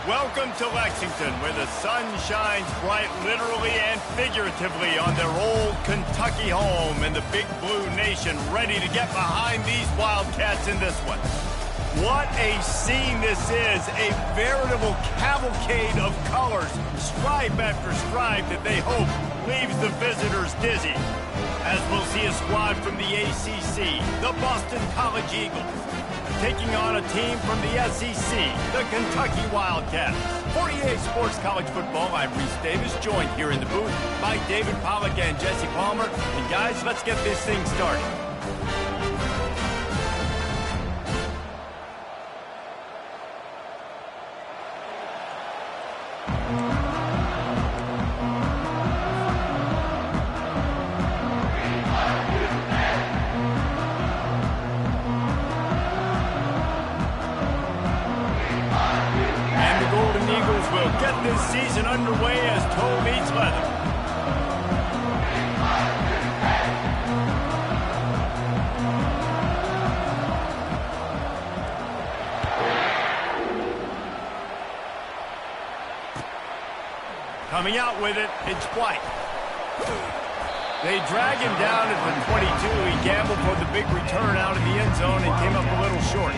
Welcome to Lexington, where the sun shines bright literally and figuratively on their old Kentucky home, and the Big Blue Nation ready to get behind these Wildcats in this one. What a scene this is, a veritable cavalcade of colors, stripe after stripe that they hope leaves the visitors dizzy. As we'll see a squad from the ACC, the Boston College Eagles, taking on a team from the SEC, the Kentucky Wildcats. For EA Sports College Football, I'm Reese Davis, joined here in the booth by David Pollack and Jesse Palmer. And guys, let's get this thing started. Get this season underway as toe meets leather. Coming out with it, it's White. They drag him down at the 22. He gambled for the big return out in the end zone and came up a little short.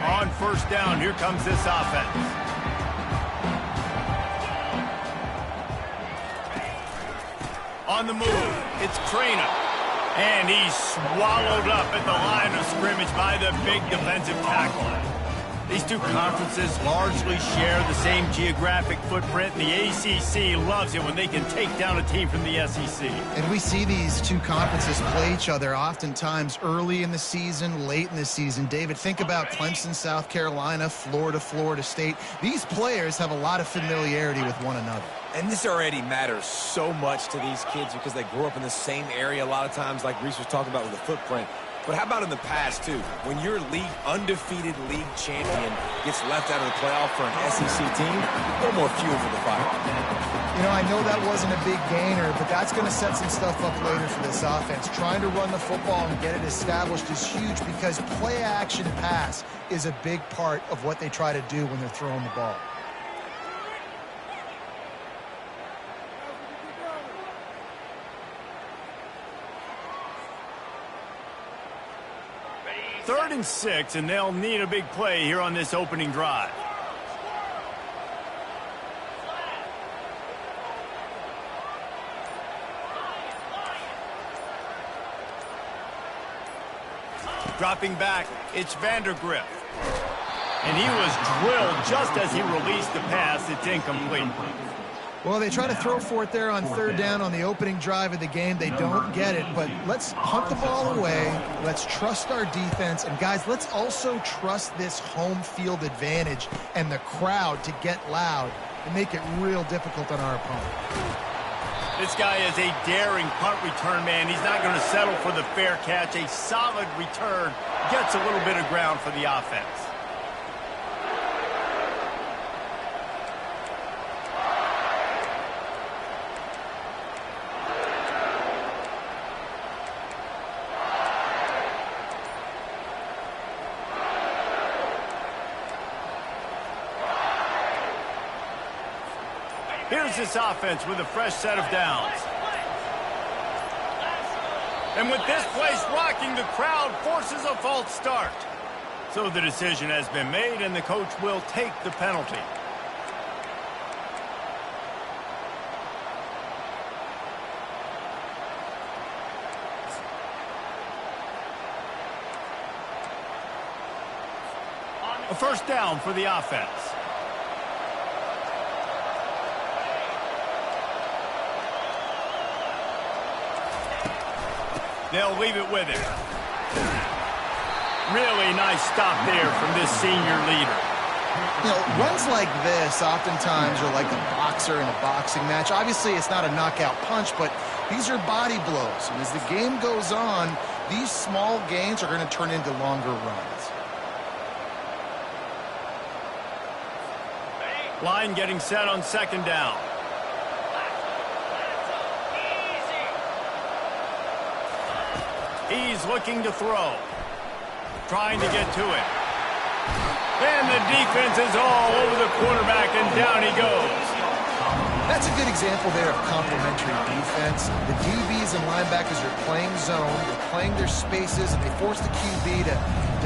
On first down, here comes this offense. On the move, it's Craner. And he's swallowed up at the line of scrimmage by the big defensive tackle. These two conferences largely share the same geographic footprint, and the ACC loves it when they can take down a team from the SEC. And we see these two conferences play each other oftentimes early in the season, late in the season. David, think about Clemson, South Carolina, Florida, Florida State. These players have a lot of familiarity with one another. And this already matters so much to these kids because they grew up in the same area a lot of times, like Reese was talking about with the footprint. But how about in the past, too? When your undefeated league champion gets left out of the playoff for an SEC team, a little more fuel for the fire. You know, I know that wasn't a big gainer, but that's going to set some stuff up later for this offense. Trying to run the football and get it established is huge because play-action pass is a big part of what they try to do when they're throwing the ball. Third and 6, and they'll need a big play here on this opening drive. Dropping back, it's Vandergriff. And he was drilled just as he released the pass. It's incomplete. Well, they try to throw for it there on third down on the opening drive of the game. They don't get it, but let's punt the ball away. Let's trust our defense. And, guys, let's also trust this home field advantage and the crowd to get loud and make it real difficult on our opponent. This guy is a daring punt return man. He's not going to settle for the fair catch. A solid return gets a little bit of ground for the offense. Here's this offense with a fresh set of downs. And with this place rocking, the crowd forces a false start. So the decision has been made, and the coach will take the penalty. A first down for the offense. They'll leave it with him. Really nice stop there from this senior leader. You know, runs like this oftentimes are like a boxer in a boxing match. Obviously, it's not a knockout punch, but these are body blows. And as the game goes on, these small gains are going to turn into longer runs. Line getting set on second down. He's looking to throw. Trying to get to it. And the defense is all over the quarterback, and down he goes. That's a good example there of complementary defense. The DBs and linebackers are playing zone, they're playing their spaces, and they force the QB to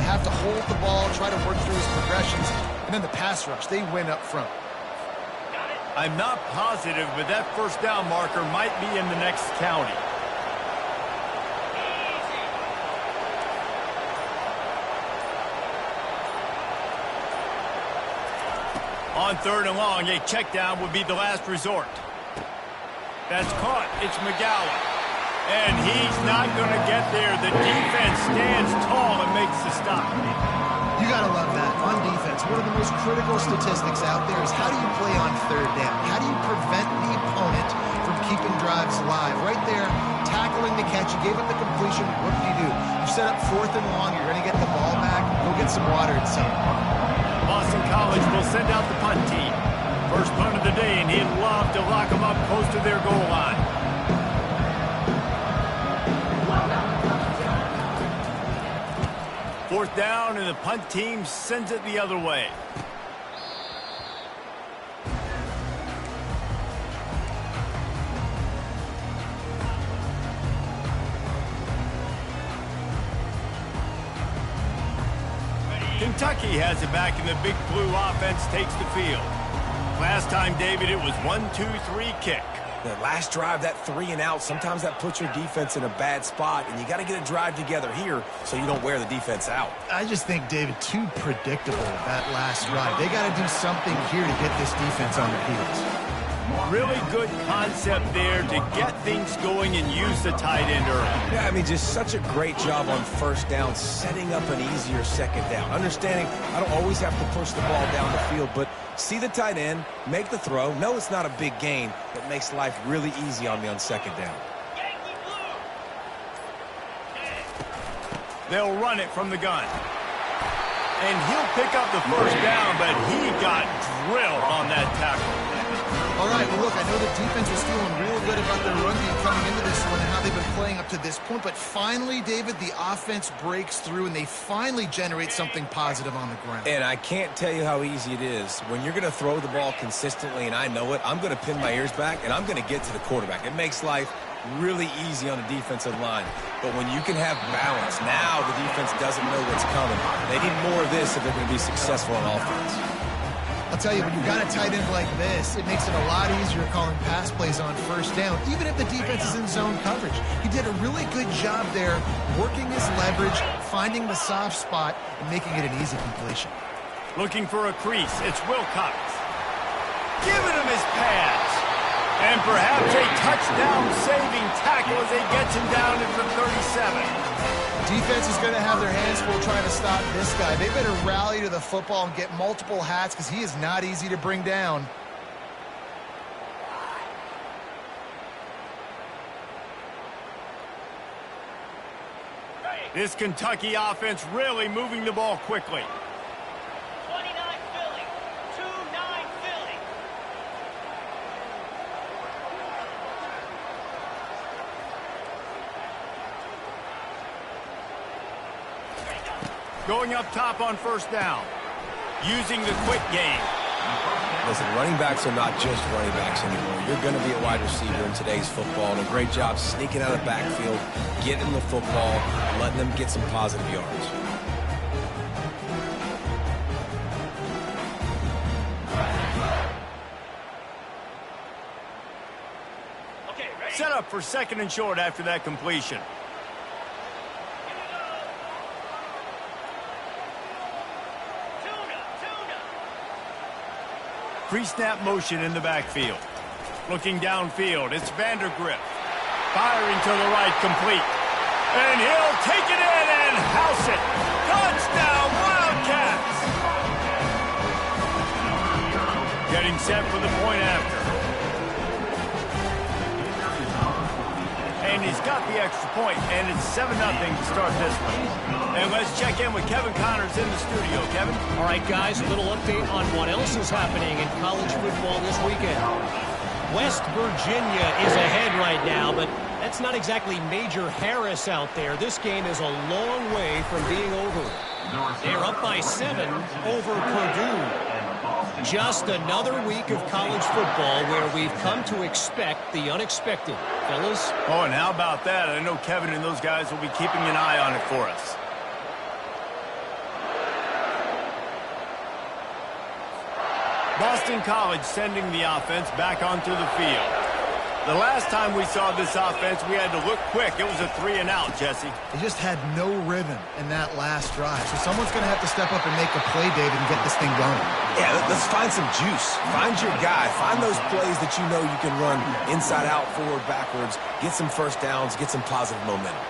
have to hold the ball, try to work through his progressions, and then the pass rush, they win up front. I'm not positive, but that first down marker might be in the next county. On third and long, a check down would be the last resort. That's caught. It's McGowan. And he's not going to get there. The defense stands tall and makes the stop. You got to love that. On defense, one of the most critical statistics out there is how do you play on third down? How do you prevent the opponent from keeping drives alive? Right there, tackling the catch. You gave up the completion. What do? You set up fourth and long. You're going to get the ball back. Go get some water and some. Boston College will send out the punt team. First punt of the day, and he'd love to lock them up close to their goal line. Fourth down, and the punt team sends it the other way. Kentucky has it back, and the Big Blue offense takes the field. Last time, David, it was 1-2-3 kick. That last drive, that 3 and out, sometimes that puts your defense in a bad spot, and you got to get a drive together here so you don't wear the defense out. I just think, David, too predictable, that last drive. They got to do something here to get this defense on their heels. Really good concept there to get things going and use the tight end early. Yeah, I mean, just such a great job on first down, setting up an easier second down. Understanding I don't always have to push the ball down the field, but see the tight end, make the throw. No, it's not a big gain, but makes life really easy on me on second down. They'll run it from the gun. And he'll pick up the first down, but he got drilled on that tackle. All right, well, look, I know the defense was feeling real good about their run game coming into this one and how they've been playing up to this point, but finally, David, the offense breaks through and they finally generate something positive on the ground. And I can't tell you how easy it is. When you're going to throw the ball consistently, and I know it, I'm going to pin my ears back, and I'm going to get to the quarterback. It makes life really easy on the defensive line. But when you can have balance, now the defense doesn't know what's coming. They need more of this if they're going to be successful on offense. I'll tell you, when you've got a tight end like this, it makes it a lot easier calling pass plays on first down, even if the defense is in zone coverage. He did a really good job there, working his leverage, finding the soft spot, and making it an easy completion. Looking for a crease, it's Wilcox. Giving him his pads. And perhaps a touchdown-saving tackle as he gets him down at the 37. Defense is going to have their hands full trying to stop this guy. They better rally to the football and get multiple hats because he is not easy to bring down. This Kentucky offense really moving the ball quickly. 29 Philly, 2-9 Philly. Going up top on first down. Using the quick game. Listen, running backs are not just running backs anymore. You're going to be a wide receiver in today's football, and a great job sneaking out of the backfield, getting the football, letting them get some positive yards. Okay, ready? Set up for second and short after that completion. Pre-snap motion in the backfield. Looking downfield, it's Vandergrift. Firing to the right, complete. And he'll take it in and house it. Touchdown, Wildcats! Getting set for the point after. And and he's got the extra point, and it's 7-0 to start this one. And let's check in with Kevin Connors in the studio. Kevin? All right, guys, a little update on what else is happening in college football this weekend. West Virginia is ahead right now, but that's not exactly Major Harris out there. This game is a long way from being over. They're up by 7 over Purdue. Just another week of college football where we've come to expect the unexpected. Fellas? Oh, and how about that? I know Kevin and those guys will be keeping an eye on it for us. Boston College sending the offense back onto the field. The last time we saw this offense, we had to look quick. It was a 3-and-out, Jesse. They just had no rhythm in that last drive. So someone's going to have to step up and make a play, David, and get this thing going. Yeah, let's find some juice. Find your guy. Find those plays that you know you can run inside out, forward, backwards. Get some first downs. Get some positive momentum.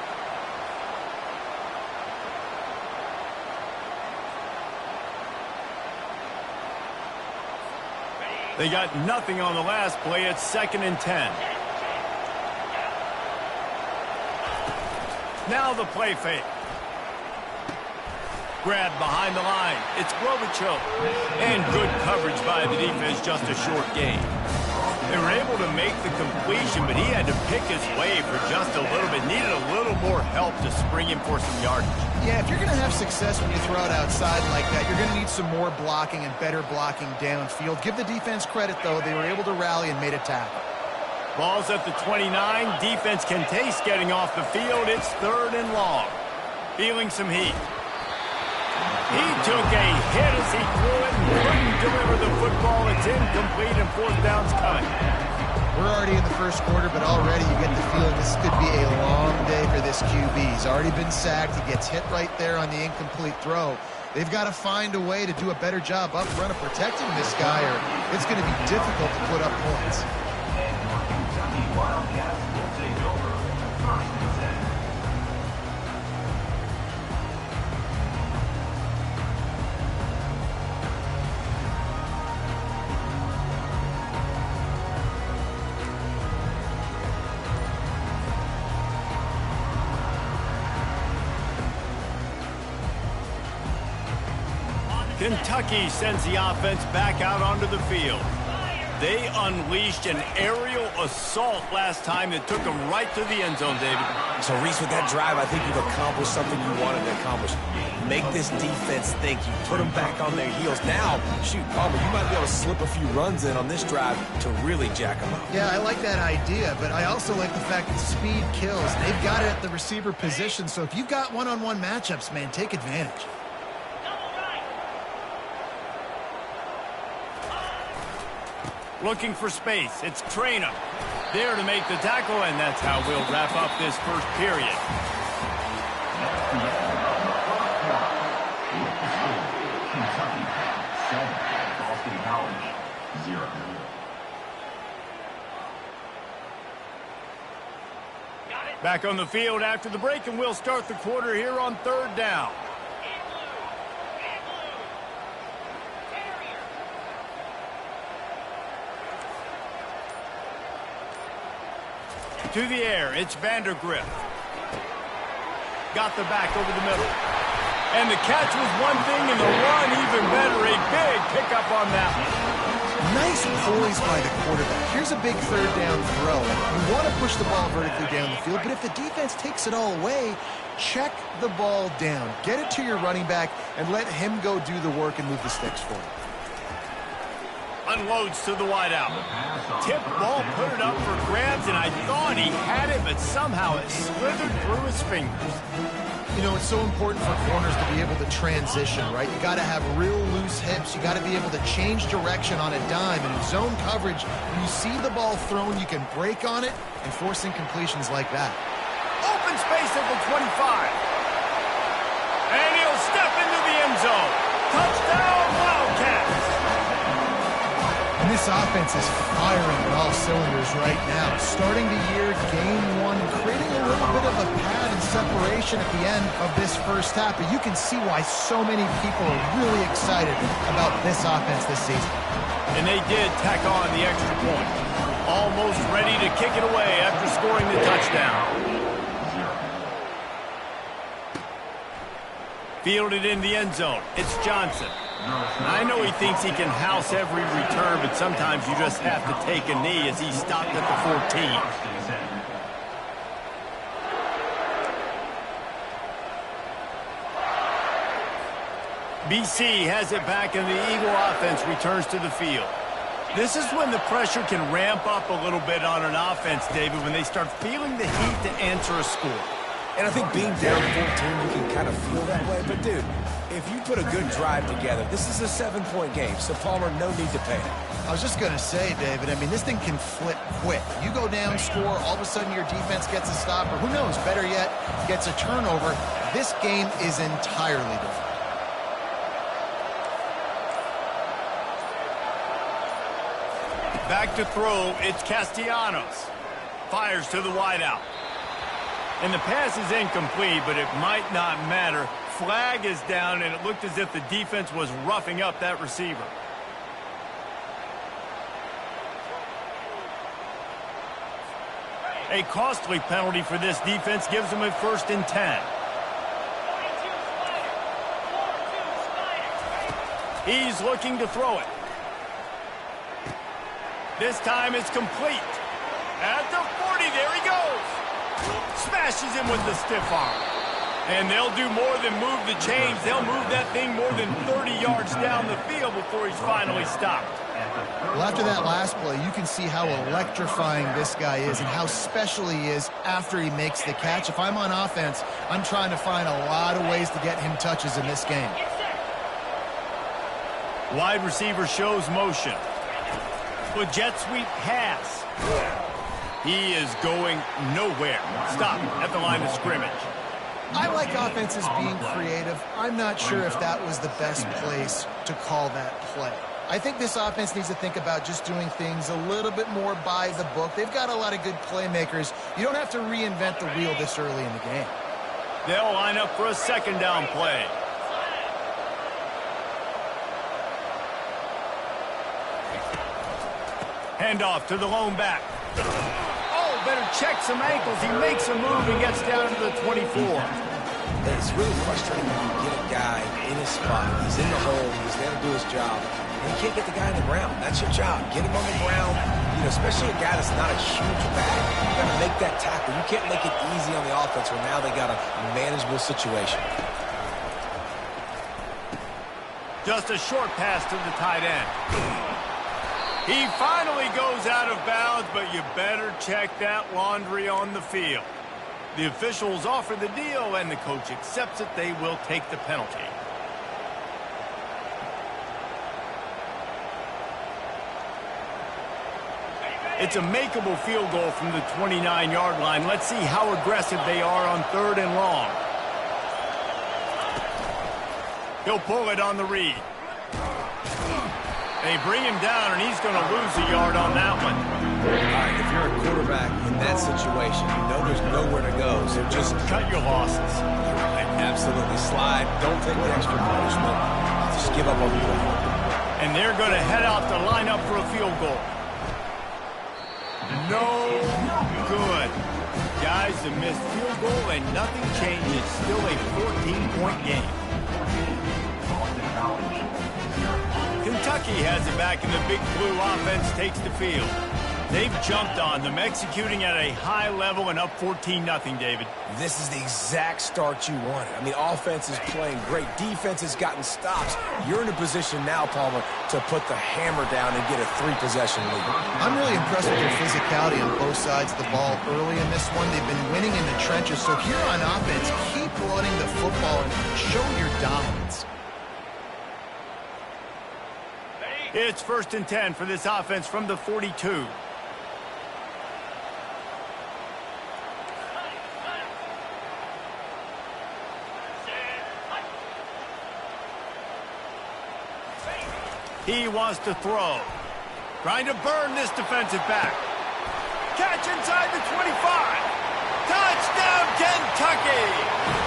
They got nothing on the last play. It's 2nd and 10. Now the play fake. Grab behind the line. It's Globichuk. And good coverage by the defense, just a short gain. They were able to make the completion, but he had to pick his way for just a little bit. Needed a little more help to spring him for some yardage. Yeah, if you're going to have success when you throw it outside like that, you're going to need some more blocking and better blocking downfield. Give the defense credit, though. They were able to rally and made a tackle. Ball's at the 29. Defense can taste getting off the field. It's 3rd and long. Feeling some heat. He took a hit as he threw it and couldn't deliver the football. It's incomplete and 4th down's coming. We're already in the first quarter, but already you get the feeling this could be a long day for this QB. He's already been sacked. He gets hit right there on the incomplete throw. They've got to find a way to do a better job up front of protecting this guy, or it's going to be difficult to put up points. Kentucky sends the offense back out onto the field. They unleashed an aerial assault last time that took them right to the end zone, David. So, Reese, with that drive, I think you've accomplished something you wanted to accomplish. Make this defense think. You put them back on their heels. Now, shoot, Palmer, you might be able to slip a few runs in on this drive to really jack them up. Yeah, I like that idea, but I also like the fact that speed kills. They've got it at the receiver position, so if you've got one-on-one matchups, man, take advantage. Looking for space. It's Traynor there to make the tackle, and that's how we'll wrap up this first period. Back on the field after the break, and we'll start the quarter here on 3rd down. To the air, it's Vandergrift. Got the back over the middle. And the catch was one thing, and the run even better. A big pickup on that one. Nice poise by the quarterback. Here's a big 3rd down throw. You want to push the ball vertically down the field, but if the defense takes it all away, check the ball down. Get it to your running back and let him go do the work and move the sticks for you. Unloads to the wideout. Tip ball, put it up for grabs, and I thought he had it, but somehow it slithered through his fingers. You know, it's so important for corners to be able to transition, right? You got to have real loose hips. You got to be able to change direction on a dime. And in zone coverage, when you see the ball thrown, you can break on it and force incompletions like that. Open space at the 25. And he'll step into the end zone. Touchdown, Wildcats. And this offense is firing on all cylinders right now. Starting the year, game 1, creating a little bit of a pad and separation at the end of this first half. But you can see why so many people are really excited about this offense this season. And they did tack on the extra point. almost ready to kick it away after scoring the touchdown. Fielded in the end zone. It's Johnson. I know he thinks he can house every return, but sometimes you just have to take a knee as he stopped at the 14. BC has it back, and the Eagle offense returns to the field. This is when the pressure can ramp up a little bit on an offense, David, when they start feeling the heat to answer a score. And I think being down 14, you can kind of feel that way. But, dude, if you put a good drive together, this is a 7-point game, so Palmer, no need to panic. I was just going to say, David, I mean, this thing can flip quick. You go down, score, all of a sudden your defense gets a stop, or who knows, better yet, gets a turnover. This game is entirely different. Back to throw, it's Castellanos. Fires to the wideout. And the pass is incomplete, but it might not matter. Flag is down, and it looked as if the defense was roughing up that receiver. A costly penalty for this defense gives them a 1st and 10. He's looking to throw it. This time it's complete. At the 40, there he goes. Smashes him with the stiff arm. And they'll do more than move the chains. They'll move that thing more than 30 yards down the field before he's finally stopped. Well, after that last play, you can see how electrifying this guy is and how special he is after he makes the catch. If I'm on offense, I'm trying to find a lot of ways to get him touches in this game. Wide receiver shows motion. With jet sweep pass. He is going nowhere. Stop at the line of scrimmage. I like offenses being creative. I'm not sure if that was the best place to call that play. I think this offense needs to think about just doing things a little bit more by the book. They've got a lot of good playmakers. You don't have to reinvent the wheel this early in the game. They'll line up for a 2nd down play. Handoff to the lone back. Oh, better check some ankles. He makes a move and gets down to the 24. It's really frustrating when you get a guy in his spot. He's in the hole. He's there to do his job. And you can't get the guy on the ground. That's your job. Get him on the ground. You know, especially a guy that's not a huge back. You got to make that tackle. You can't make it easy on the offense when now they got a manageable situation. Just a short pass to the tight end. He finally goes out of bounds, but you better check that laundry on the field. The officials offer the deal, and the coach accepts it. They will take the penalty. It's a makeable field goal from the 29-yard line. Let's see how aggressive they are on 3rd and long. He'll pull it on the read. They bring him down, and he's going to lose a yard on that one. All right, if you're a quarterback in that situation, you know there's nowhere to go, so just cut your losses. Right, absolutely. Slide. Don't take the extra punishment. Just give up on the play. And they're going to head out to line up for a field goal. No good. Guys, a missed field goal, and nothing changes. Still a 14-point game. Kentucky has it back, and the Big Blue offense takes the field. They've jumped on them, executing at a high level and up 14-0, David. This is the exact start you wanted. I mean, offense is playing great. Defense has gotten stops. You're in a position now, Palmer, to put the hammer down and get a 3-possession lead. I'm really impressed with their physicality on both sides of the ball early in this one. They've been winning in the trenches. So here on offense, keep running the football and show your dominance. It's 1st and 10 for this offense from the 42. He wants to throw. Trying to burn this defensive back. Catch inside the 25. Touchdown, Kentucky!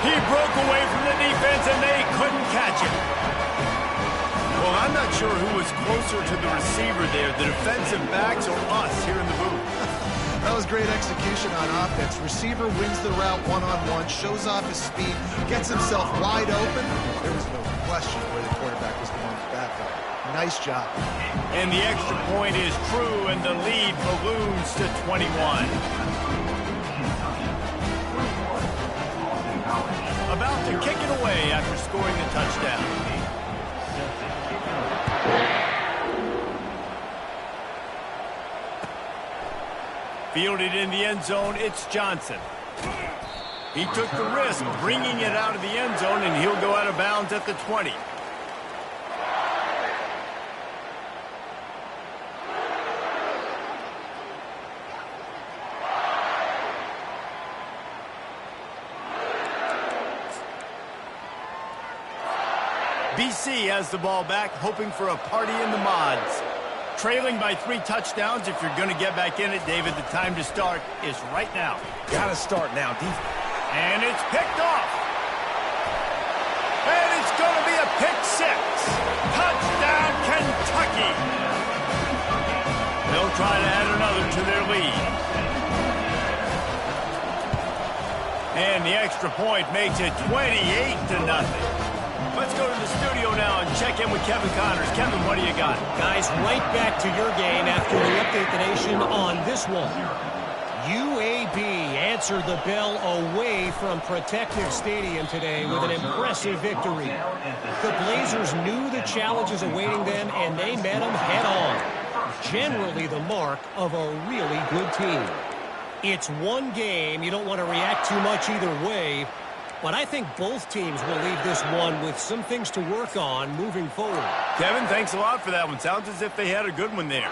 He broke away from the defense, and they couldn't catch him. Well, I'm not sure who was closer to the receiver there, the defensive backs or us here in the booth. That was great execution on offense. Receiver wins the route one-on-one, shows off his speed, gets himself wide open. There was no question where the quarterback was going with that ball. Nice job. And the extra point is true, and the lead balloons to 21. About to kick it away after scoring the touchdown. Fielded in the end zone, it's Johnson. He took the risk, bringing it out of the end zone, and he'll go out of bounds at the 20. BC has the ball back, hoping for a party in the mods. Trailing by 3 touchdowns. If you're going to get back in it, David, the time to start is right now. Gotta start now. And it's picked off. And it's going to be a pick 6. Touchdown, Kentucky. They'll try to add another to their lead. And the extra point makes it 28-0. Let's go to the studio now and check in with Kevin Connors. Kevin, what do you got? Guys, right back to your game after we update the nation on this one. UAB answered the bell away from Protective Stadium today with an impressive victory. The Blazers knew the challenges awaiting them, and they met them head-on. Generally the mark of a really good team. It's one game. You don't want to react too much either way. But I think both teams will leave this one with some things to work on moving forward. Kevin, thanks a lot for that one. Sounds as if they had a good one there.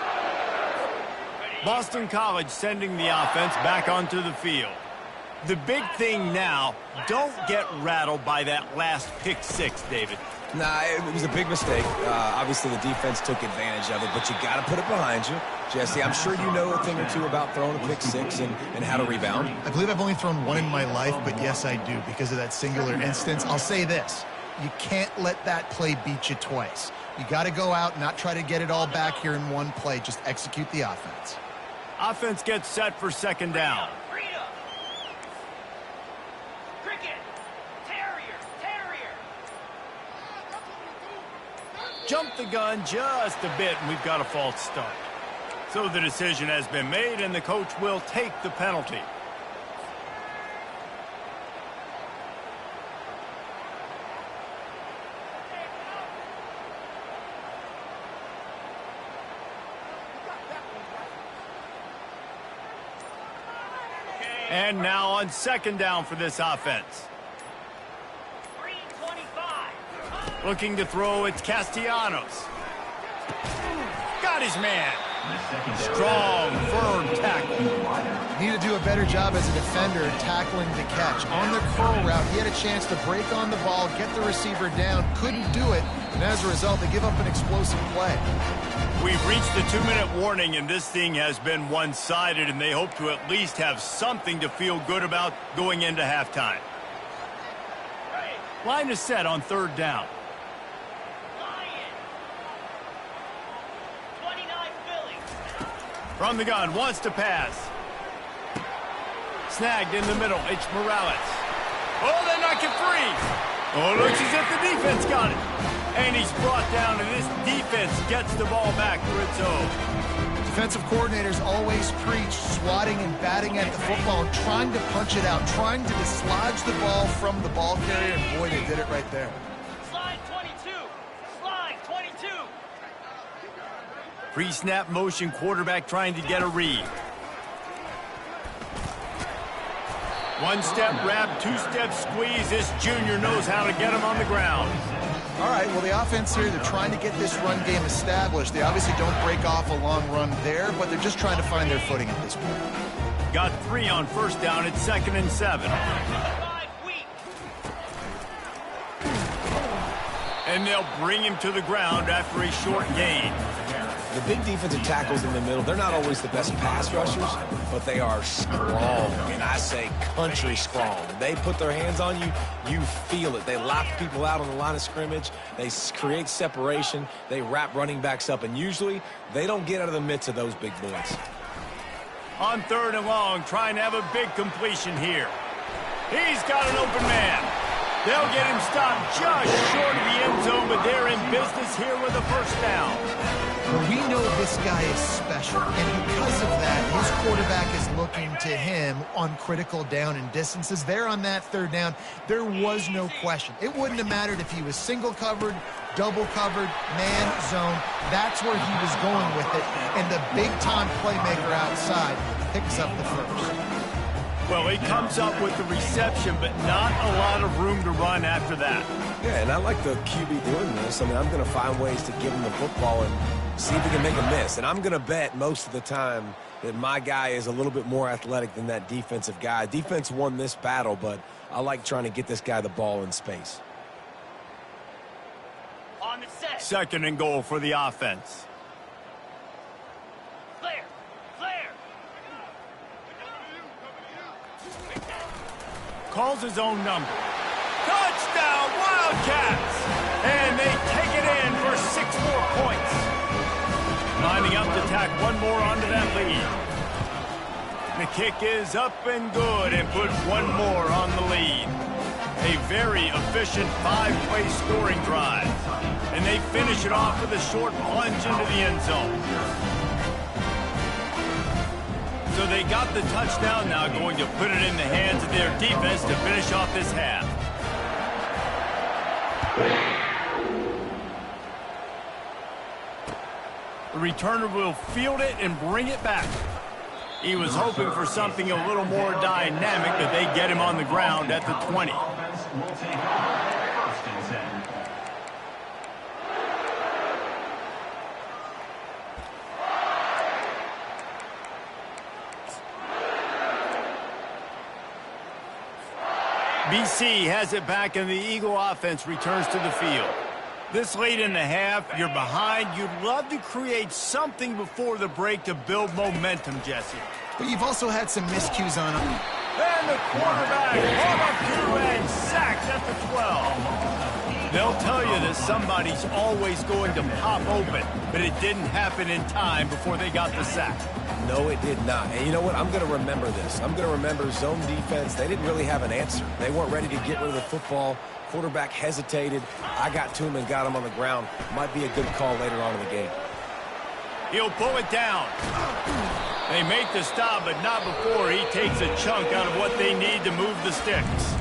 Boston College sending the offense back onto the field. The big thing now, don't get rattled by that last pick 6, David. Nah, it was a big mistake. Obviously, the defense took advantage of it, but you got to put it behind you. Jesse, I'm sure you know a thing or two about throwing a pick 6 and how to rebound. I believe I've only thrown one in my life, but yes, I do because of that singular instance. I'll say this. You can't let that play beat you twice. You got to go out and not try to get it all back here in one play. Just execute the offense. Offense gets set for second down. Jumped the gun just a bit, and we've got a false start. So the decision has been made, and the coach will take the penalty. And now on second down for this offense. Looking to throw, it's Castellanos. Got his man. Strong, firm tackle. Need to do a better job as a defender tackling the catch. On the curl route, he had a chance to break on the ball, get the receiver down, couldn't do it, and as a result, they give up an explosive play. We've reached the 2-minute warning, and this thing has been one-sided, and they hope to at least have something to feel good about going into halftime. Line is set on third down. From the gun, wants to pass. Snagged in the middle, it's Morales. Oh, they knock it free. Oh, looks as if the defense got it. And he's brought down, and this defense gets the ball back for its own. Defensive coordinators always preach swatting and batting at the football and trying to punch it out, trying to dislodge the ball from the ball carrier, and boy, they did it right there. Slide 22. Slide 22. Pre-snap motion, quarterback trying to get a read. One-step wrap, two-step squeeze. This junior knows how to get him on the ground. All right, well, the offense here, they're trying to get this run game established. They obviously don't break off a long run there, but they're just trying to find their footing at this point. Got 3 on first down. It's 2nd and 7. And they'll bring him to the ground after a short gain. The big defensive tackles in the middle, they're not always the best pass rushers, but they are strong, and I say country strong. They put their hands on you, you feel it. They lock people out on the line of scrimmage. They create separation. They wrap running backs up, and usually they don't get out of the midst of those big boys. On 3rd and long, trying to have a big completion here. He's got an open man. They'll get him stopped just short of the end zone, but they're in business here with a first down. Well, we know this guy is special, and because of that, his quarterback is looking to him on critical down and distances. There on that 3rd down, there was no question. It wouldn't have mattered if he was single covered, double covered, man, zone. That's where he was going with it, and the big-time playmaker outside picks up the first. Well, he comes up with the reception, but not a lot of room to run after that. Yeah, and I like the QB doing this. I mean, I'm going to find ways to give him the football and see if he can make a miss. And I'm going to bet most of the time that my guy is a little bit more athletic than that defensive guy. Defense won this battle, but I like trying to get this guy the ball in space. On the set. 2nd and goal for the offense. Clear. Clear. Calls his own number. Touchdown, Wildcats! And they take it in for 6 more points. Lining up to tack one more onto that lead. The kick is up and good and put one more on the lead. A very efficient 5-play scoring drive. And they finish it off with a short plunge into the end zone. So they got the touchdown, now going to put it in the hands of their defense to finish off this half. The returner will field it and bring it back. He was hoping for something a little more dynamic, but they get him on the ground at the 20. BC has it back, and the Eagle offense returns to the field. This late in the half, you're behind. You'd love to create something before the break to build momentum, Jesse. But you've also had some miscues on him. And the quarterback brought up to and sacked at the 12. They'll tell you that somebody's always going to pop open, but it didn't happen in time before they got the sack. No, it did not. And you know what? I'm going to remember this. I'm going to remember zone defense. They didn't really have an answer. They weren't ready to get rid of the football. Quarterback hesitated. I got to him and got him on the ground. Might be a good call later on in the game. He'll pull it down. They make the stop, but not before he takes a chunk out of what they need to move the sticks.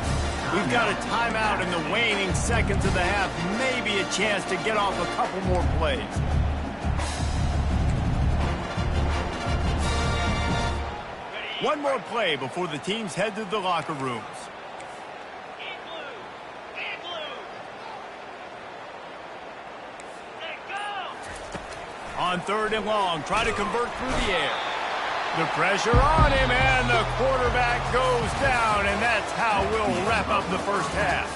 We've got a timeout in the waning seconds of the half. Maybe a chance to get off a couple more plays. One more play before the teams head to the locker rooms. On 3rd and long, try to convert through the air. The pressure on him, and the quarterback goes down, and that's how we'll wrap up the first half.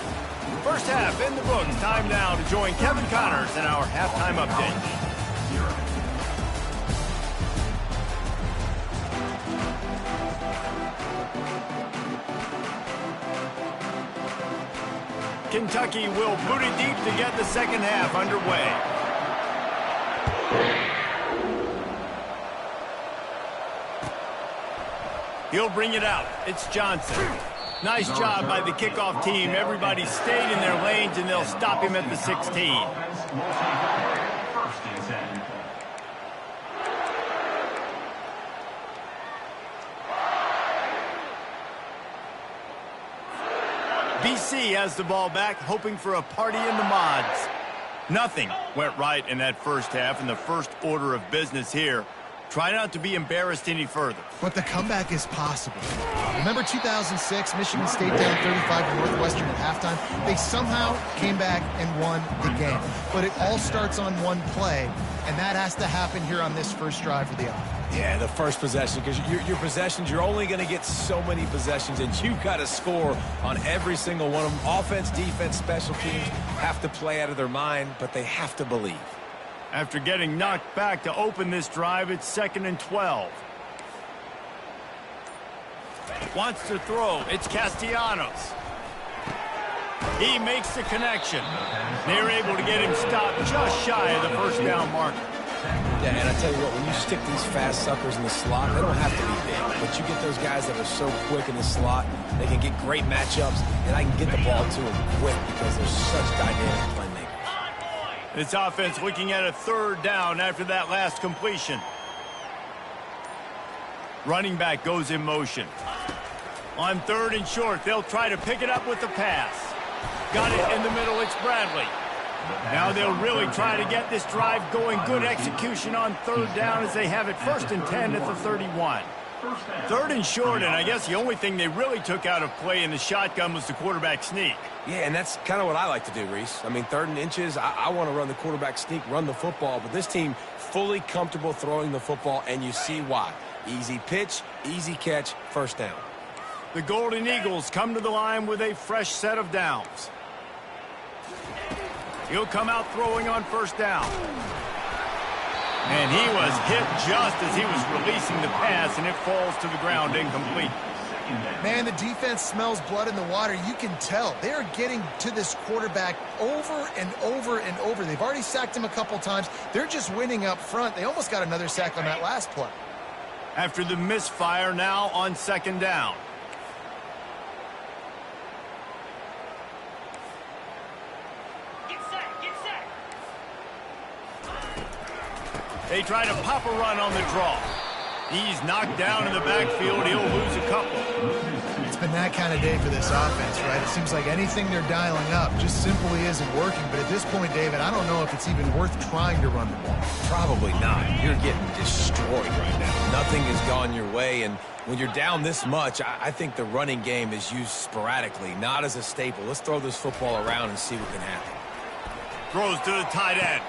First half in the books. Time now to join Kevin Connors in our halftime update. Kentucky will boot it deep to get the second half underway. He'll bring it out. It's Johnson. Nice job by the kickoff team. Everybody stayed in their lanes, and they'll stop him at the 16. BC has the ball back, hoping for a party in the mods. Nothing went right in that first half, and the first order of business here. Try not to be embarrassed any further. But the comeback is possible. Remember 2006, Michigan State down 35 to Northwestern at halftime? They somehow came back and won the game. But it all starts on one play, and that has to happen here on this first drive for the offense. Yeah, the first possession, because your possessions, you're only going to get so many possessions, and you've got to score on every single one of them. Offense, defense, special teams have to play out of their mind, but they have to believe. After getting knocked back to open this drive, it's 2nd and 12. Wants to throw. It's Castellanos. He makes the connection. They're able to get him stopped just shy of the first down marker. Yeah, and I tell you what, when you stick these fast suckers in the slot, they don't have to be big. But you get those guys that are so quick in the slot, they can get great matchups, and I can get the ball to them quick because they're such dynamic playmakers. This offense looking at a 3rd down after that last completion. Running back goes in motion. On 3rd and short, they'll try to pick it up with the pass. Got it in the middle, it's Bradley. Now they'll really try to get this drive going. Good execution on 3rd down as they have it 1st and 10 at the 31. 3rd and short, and I guess the only thing they really took out of play in the shotgun was the quarterback sneak. Yeah, and that's kind of what I like to do, Reese. I mean, 3rd and inches, I want to run the quarterback sneak, run the football, but this team fully comfortable throwing the football, and you see why. Easy pitch, easy catch, 1st down. The Golden Eagles come to the line with a fresh set of downs. He'll come out throwing on 1st down. And he was hit just as he was releasing the pass, and it falls to the ground incomplete. Man, the defense smells blood in the water. You can tell. They are getting to this quarterback over and over and over. They've already sacked him a couple times. They're just winning up front. They almost got another sack on that last play. After the misfire, now on 2nd down. They try to pop a run on the draw. He's knocked down in the backfield. He'll lose a couple. It's been that kind of day for this offense, right? It seems like anything they're dialing up just simply isn't working. But at this point, David, I don't know if it's even worth trying to run the ball. Probably not. You're getting destroyed right now. Nothing has gone your way, and when you're down this much, I think the running game is used sporadically, not as a staple. Let's throw this football around and see what can happen. Throws to the tight end.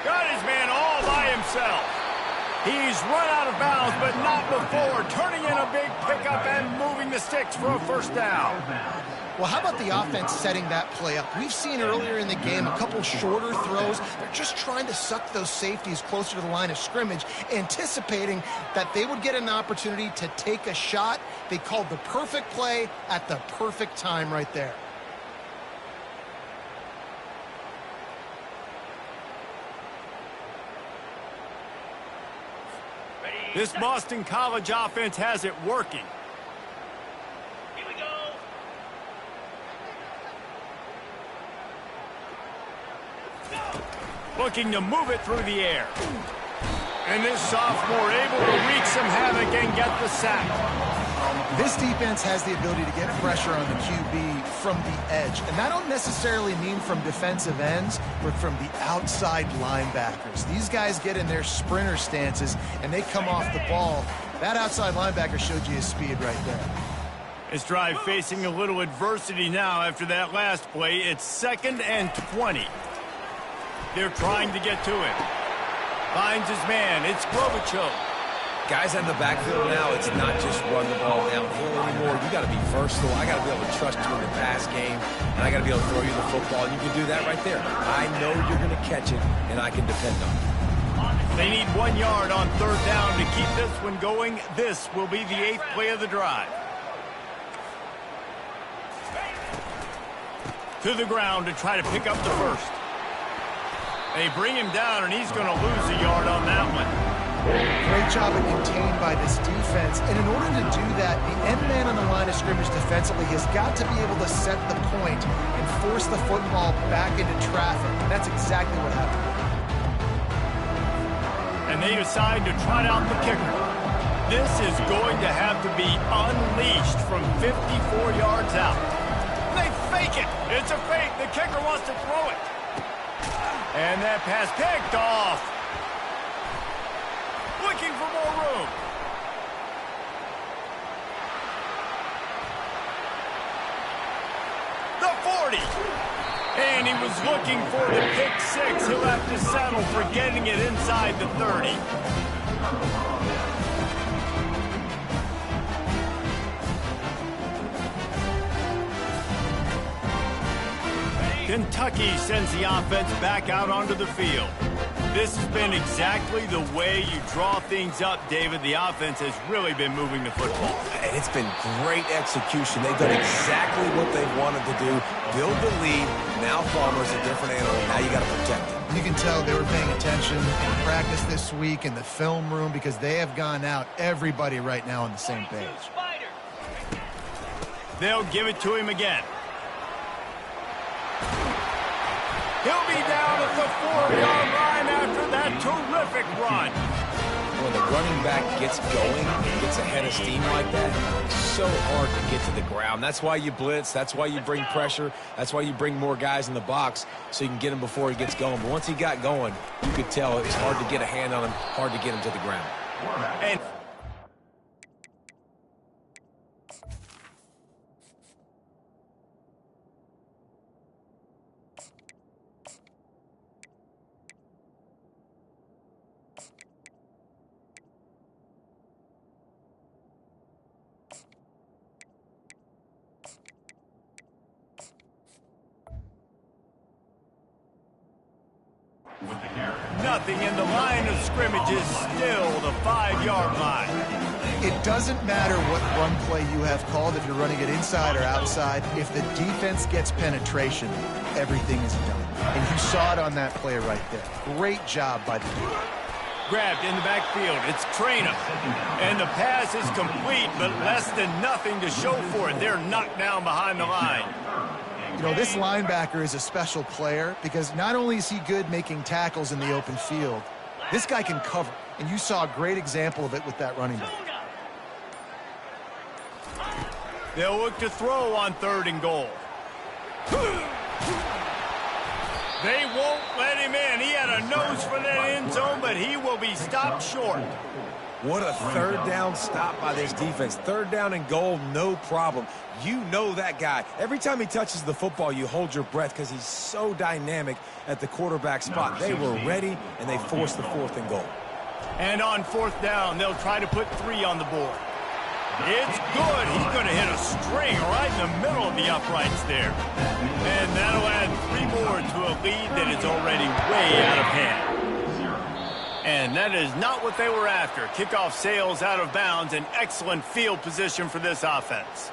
Got his man all by himself. He's run out of bounds, but not before turning in a big pickup and moving the sticks for a 1st down. Well, how about the offense setting that play up? We've seen earlier in the game a couple shorter throws. They're just trying to suck those safeties closer to the line of scrimmage, anticipating that they would get an opportunity to take a shot. They called the perfect play at the perfect time right there. This Boston College offense has it working. Here we go. Looking to move it through the air. And this sophomore able to wreak some havoc and get the sack. This defense has the ability to get pressure on the QB from the edge. And that don't necessarily mean from defensive ends, but from the outside linebackers. These guys get in their sprinter stances, and they come off the ball. That outside linebacker showed you his speed right there. This drive facing a little adversity now after that last play. It's 2nd and 20. They're trying to get to him. Finds his man. It's Klobuchar. Guys in the backfield now, it's not just run the ball downhill anymore. You got to be versatile. I got to be able to trust you in the pass game, and I got to be able to throw you the football. And you can do that right there. I know you're going to catch it, and I can depend on it. They need 1 yard on 3rd down to keep this one going. This will be the 8th play of the drive. To the ground to try to pick up the 1st. They bring him down, and he's going to lose a yard on that one. Great job of contained by this defense. And in order to do that, the end man on the line of scrimmage defensively has got to be able to set the point and force the football back into traffic. And that's exactly what happened. And they decide to trot out the kicker. This is going to have to be unleashed from 54 yards out. They fake it. It's a fake. The kicker wants to throw it. And that pass picked off. Looking for more room. The 40. And he was looking for the pick 6. He'll have to settle for getting it inside the 30. Kentucky sends the offense back out onto the field. This has been exactly the way you draw things up, David. The offense has really been moving the football. And it's been great execution. They've done exactly what they've wanted to do. Build the lead. Now Palmer's a different animal. Now you got to protect him. You can tell they were paying attention in practice this week in the film room because they have gone out, everybody right now on the same page. They'll give it to him again. He'll be down at the 4-yard line after that terrific run. When the running back gets going, gets ahead of steam like that, it's so hard to get to the ground. That's why you blitz. That's why you bring pressure. That's why you bring more guys in the box so you can get him before he gets going. But once he got going, you could tell it was hard to get a hand on him, hard to get him to the ground. And nothing in the line of scrimmage is still the 5-yard line. It doesn't matter what run play you have called, if you're running it inside or outside. If the defense gets penetration, everything is done. And you saw it on that play right there. Great job by the defense. Grabbed in the backfield. It's Traynor. And the pass is complete, but less than nothing to show for it. They're knocked down behind the line. You know, this linebacker is a special player because not only is he good making tackles in the open field, this guy can cover. And you saw a great example of it with that running back. They'll look to throw on 3rd and goal. They won't let him in. He had a nose for that end zone, but he will be stopped short. What a 3rd down stop by this defense. 3rd down and goal, no problem. You know that guy. Every time he touches the football, you hold your breath because he's so dynamic at the quarterback spot. They were ready, and they forced the 4th and goal. And on 4th down, they'll try to put 3 on the board. It's good. He's going to hit a string right in the middle of the uprights there. And that'll add 3 more to a lead that is already way out of hand. And that is not what they were after. Kickoff sails out of bounds. An excellent field position for this offense.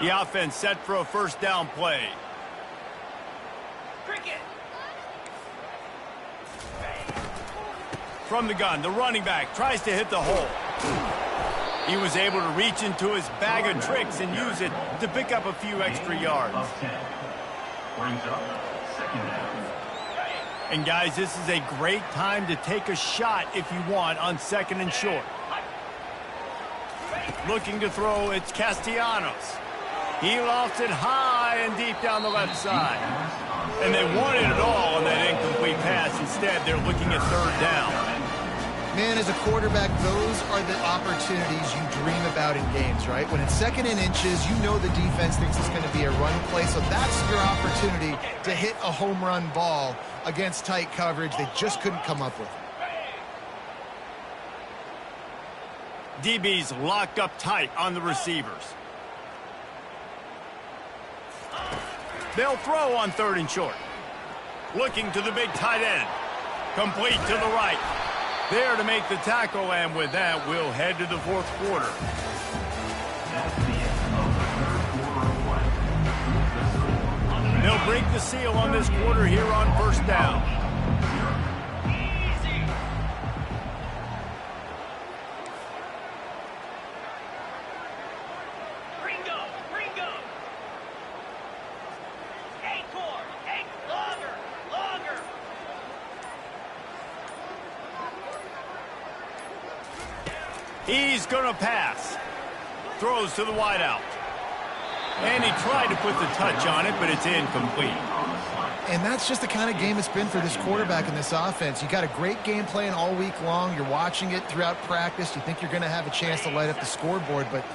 The offense set for a 1st down play. From the gun, the running back tries to hit the hole. He was able to reach into his bag of tricks and use it to pick up a few extra yards. And guys, this is a great time to take a shot if you want on 2nd and short. Looking to throw, it's Castellanos. He lofts it high and deep down the left side. And they wanted it all on that incomplete pass. Instead, they're looking at 3rd down. Man, as a quarterback, those are the opportunities you dream about in games, right? When it's 2nd and inches, you know the defense thinks it's going to be a run play, so that's your opportunity to hit a home run ball against tight coverage. They just couldn't come up with it. DB's locked up tight on the receivers. They'll throw on 3rd and short. Looking to the big tight end. Complete to the right. There to make the tackle, and with that, we'll head to the 4th quarter. They'll break the seal on this quarter here on 1st down. He's going to pass. Throws to the wideout. And he tried to put the touch on it, but it's incomplete. And that's just the kind of game it's been for this quarterback in this offense. You got a great game plan all week long. You're watching it throughout practice. You think you're going to have a chance to light up the scoreboard, but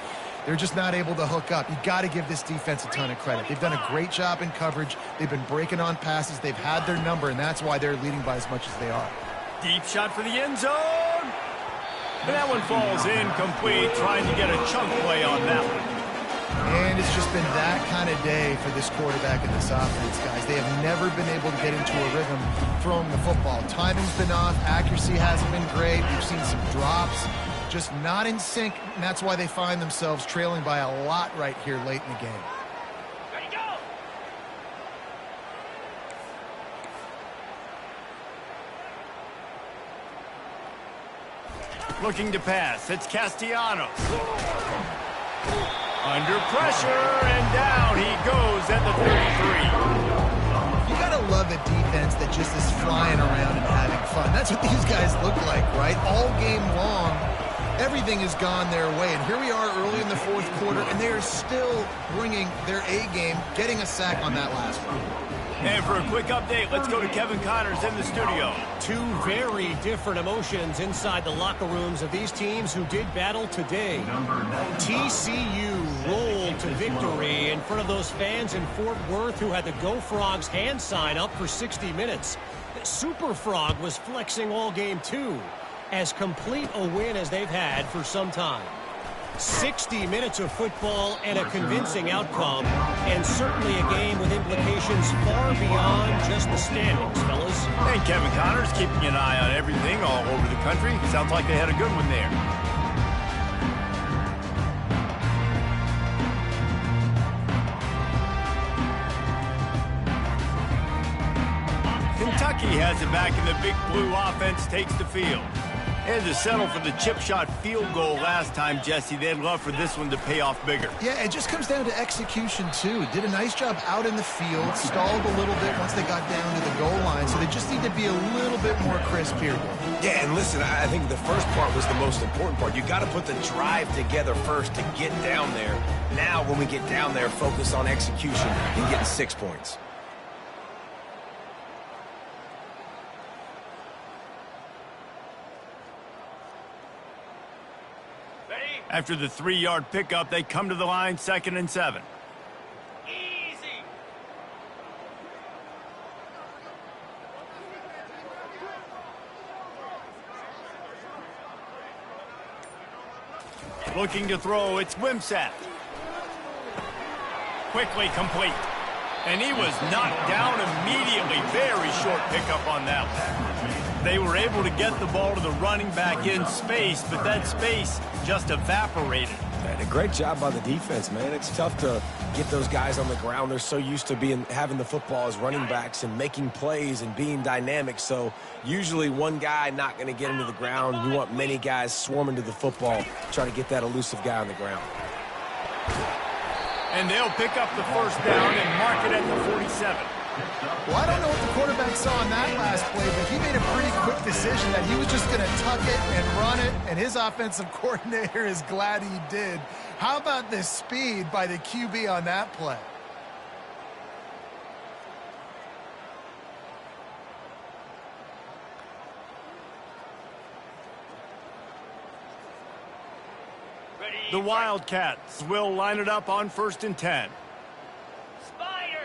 they're just not able to hook up. You got to give this defense a ton of credit. They've done a great job in coverage. They've been breaking on passes. They've had their number, and that's why they're leading by as much as they are. Deep shot for the end zone. And that one falls incomplete, trying to get a chunk play on that one. And it's just been that kind of day for this quarterback and this offense, guys. They have never been able to get into a rhythm throwing the football. Timing's been off. Accuracy hasn't been great. We've seen some drops. Just not in sync, and that's why they find themselves trailing by a lot right here late in the game. Ready, go! Looking to pass. It's Castellanos. Under pressure, and down he goes at the 33. You gotta love a defense that just is flying around and having fun. That's what these guys look like, right? All game long, everything has gone their way. And here we are early in the fourth quarter, and they are still bringing their A game, getting a sack on that last one. And for a quick update, let's go to Kevin Connors in the studio. Two very different emotions inside the locker rooms of these teams who did battle today. TCU rolled to victory in front of those fans in Fort Worth who had the Go Frogs hand sign up for 60 minutes. Super Frog was flexing all game too, as complete a win as they've had for some time. 60 minutes of football and a convincing outcome, and certainly a game with implications far beyond just the standings, fellas. And Kevin Connors keeping an eye on everything all over the country. Sounds like they had a good one there. Kentucky has it back, and the Big Blue offense takes the field. And to settle for the chip shot field goal last time, Jesse, they'd love for this one to pay off bigger. Yeah, it just comes down to execution, too. Did a nice job out in the field, stalled a little bit once they got down to the goal line, so they just need to be a little bit more crisp here. Yeah, and listen, I think the first part was the most important part. You got to put the drive together first to get down there. Now, when we get down there, focus on execution and getting 6 points. After the 3-yard pickup, they come to the line, 2nd and 7. Easy! Looking to throw, it's Wimsatt. Quickly complete. And he was knocked down immediately. Very short pickup on that one. They were able to get the ball to the running back in space, but that space just evaporated. And a great job by the defense, man. It's tough to get those guys on the ground. They're so used to having the football as running backs and making plays and being dynamic. So usually one guy not going to get into the ground. You want many guys swarming to the football, try to get that elusive guy on the ground. And they'll pick up the first down and mark it at the 47. Well, I don't know what the quarterback saw on that last play, but he made a pretty quick decision that he was just going to tuck it and run it, and his offensive coordinator is glad he did. How about the speed by the QB on that play? The Wildcats will line it up on 1st and 10. Spider!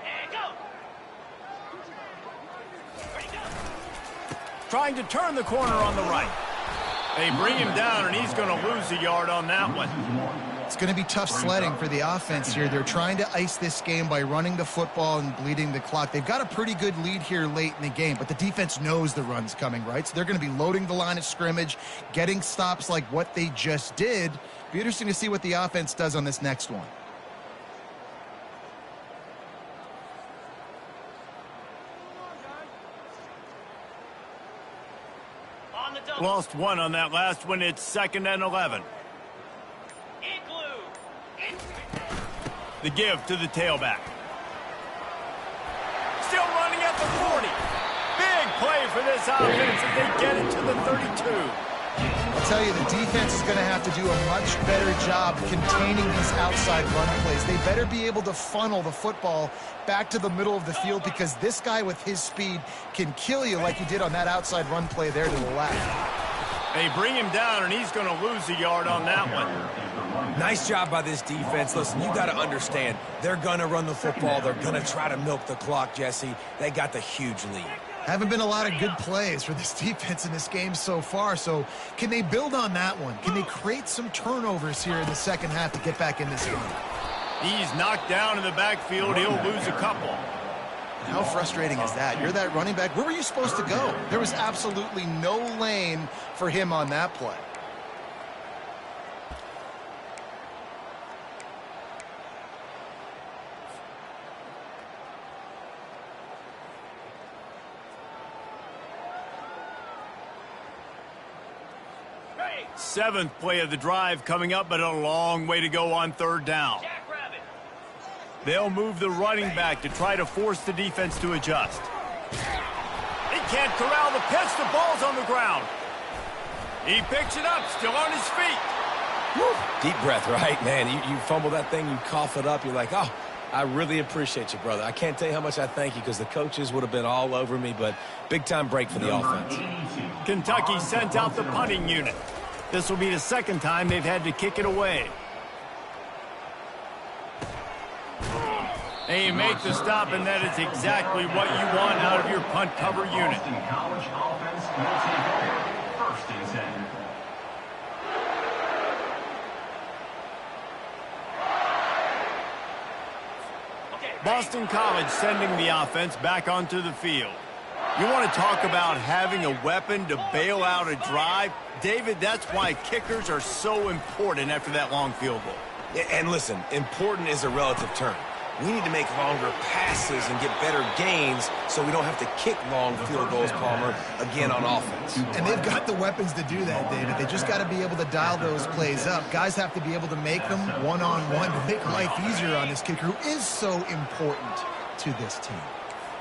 And go! Ready, go! Trying to turn the corner on the right. They bring him down, and he's going to lose a yard on that one. It's going to be tough sledding for the offense here. They're trying to ice this game by running the football and bleeding the clock. They've got a pretty good lead here late in the game, but the defense knows the run's coming, right? So they're going to be loading the line of scrimmage, getting stops like what they just did. Be interesting to see what the offense does on this next one. On the double. Lost one on that last one. It's 2nd and 11. The give to the tailback. Still running at the 40. Big play for this offense as they get it to the 32. I'll tell you, the defense is going to have to do a much better job containing these outside run plays. They better be able to funnel the football back to the middle of the field, because this guy with his speed can kill you like he did on that outside run play there to the left. They bring him down, and he's going to lose a yard on that one. Nice job by this defense. Listen, you got to understand, they're going to run the football. They're going to try to milk the clock, Jesse. They got the huge lead. Haven't been a lot of good plays for this defense in this game so far, so can they build on that one? Can they create some turnovers here in the second half to get back in this game? He's knocked down in the backfield. He'll lose a couple. How frustrating is that? You're that running back. Where were you supposed to go? There was absolutely no lane for him on that play. Seventh play of the drive coming up, but a long way to go on third down. They'll move the running back to try to force the defense to adjust. He can't corral the pitch. The ball's on the ground. He picks it up, still on his feet. Woo. Deep breath, right? Man, you fumble that thing, you cough it up, you're like, oh, I really appreciate you, brother. I can't tell you how much I thank you because the coaches would have been all over me, but big-time break for the offense. Kentucky sent out the punting unit. This will be the second time they've had to kick it away. And you make the stop, and that is exactly what you want out of your punt cover unit. College offense will take over. First and 10. Boston College sending the offense back onto the field. You want to talk about having a weapon to bail out a drive? David, that's why kickers are so important after that long field goal. And listen, important is a relative term. We need to make longer passes and get better gains so we don't have to kick long field goals, Palmer, again on offense. And they've got the weapons to do that, David. They just got to be able to dial those plays up. Guys have to be able to make them one-on-one to make life easier on this kicker who is so important to this team.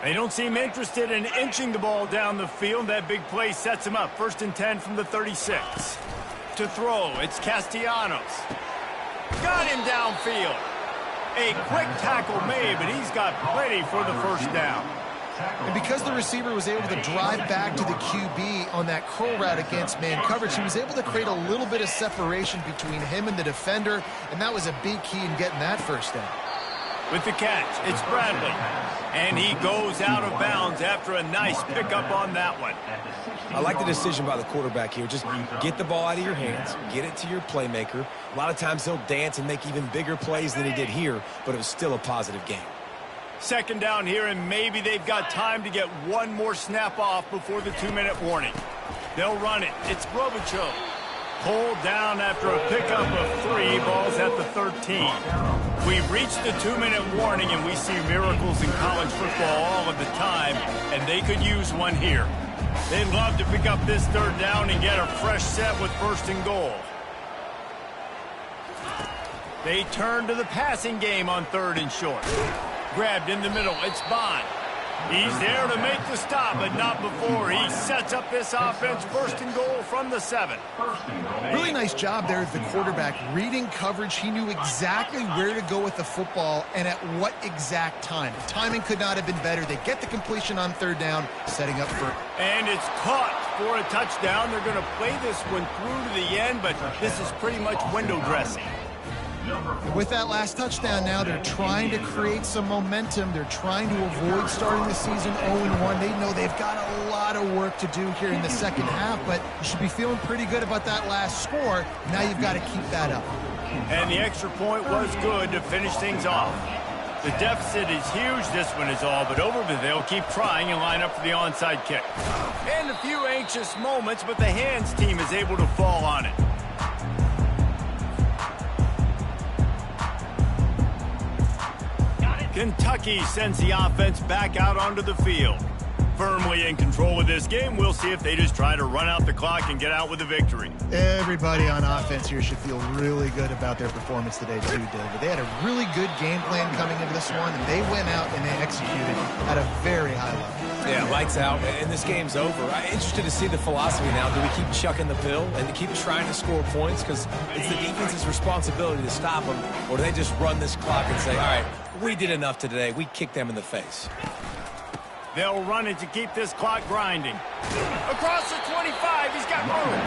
They don't seem interested in inching the ball down the field. That big play sets him up. First and 10 from the 36. To throw, it's Castellanos. Got him downfield. A quick tackle made, but he's got plenty for the first down. And because the receiver was able to drive back to the QB on that curl route against man coverage, he was able to create a little bit of separation between him and the defender, and that was a big key in getting that first down. With the catch, it's Bradley. And he goes out of bounds after a nice pickup on that one. I like the decision by the quarterback here. Just get the ball out of your hands, get it to your playmaker. A lot of times he'll dance and make even bigger plays than he did here, but it was still a positive game. Second down here, and maybe they've got time to get one more snap off before the 2-minute warning. They'll run it. It's Robichaux. Pulled down after a pickup of 3, balls at the 13. We've reached the 2-minute warning, and we see miracles in college football all of the time, and they could use one here. They'd love to pick up this third down and get a fresh set with first and goal. They turn to the passing game on third and short. Grabbed in the middle, it's Bond. He's there to make the stop, but not before he sets up this offense. First and goal from the 7. Really nice job there at the quarterback. Reading coverage, he knew exactly where to go with the football and at what exact time. The timing could not have been better. They get the completion on third down, setting up for... And it's caught for a touchdown. They're going to play this one through to the end, but this is pretty much window dressing. With that last touchdown now, they're trying to create some momentum. They're trying to avoid starting the season 0-1. They know they've got a lot of work to do here in the second half, but you should be feeling pretty good about that last score. Now you've got to keep that up. And the extra point was good to finish things off. The deficit is huge. This one is all but over, but they'll keep trying and line up for the onside kick. And a few anxious moments, but the hands team is able to fall on it. Kentucky sends the offense back out onto the field. Firmly in control of this game. We'll see if they just try to run out the clock and get out with a victory. Everybody on offense here should feel really good about their performance today too, David. They had a really good game plan coming into this one, and they went out and they executed at a very high level. Yeah, lights out, and this game's over. I'm interested to see the philosophy now. Do we keep chucking the pill and keep trying to score points? Because it's the defense's responsibility to stop them, or do they just run this clock and say, all right, we did enough today. We kicked them in the face. They'll run it to keep this clock grinding. Across the 25, he's got room.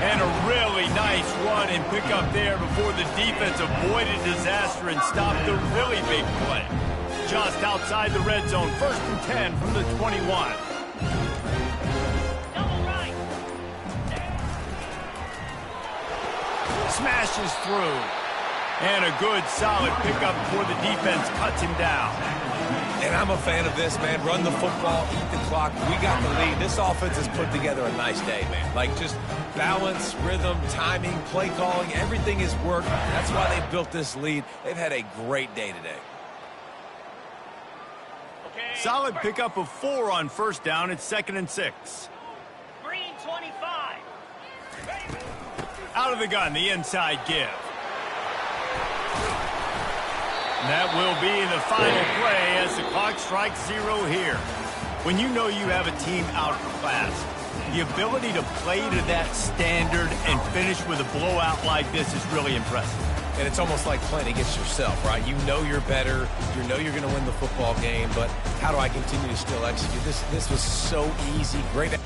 And a really nice run and pick up there before the defense avoided disaster and stopped the really big play. Just outside the red zone, first and 10 from the 21. smashes through. And a good, solid pickup before the defense cuts him down. And I'm a fan of this, man. Run the football, eat the clock. We got the lead. This offense has put together a nice day, man. Like, just balance, rhythm, timing, play calling, everything has worked. That's why they built this lead. They've had a great day today. Solid pickup of 4 on first down. It's 2nd and 6. Green 25. Out of the gun, the inside give. And that will be the final play as the clock strikes 0 here. When you know you have a team outclassed, the ability to play to that standard and finish with a blowout like this is really impressive. And it's almost like playing against yourself, right? You know you're better. You know you're going to win the football game, but how do I continue to still execute? This was so easy. Great.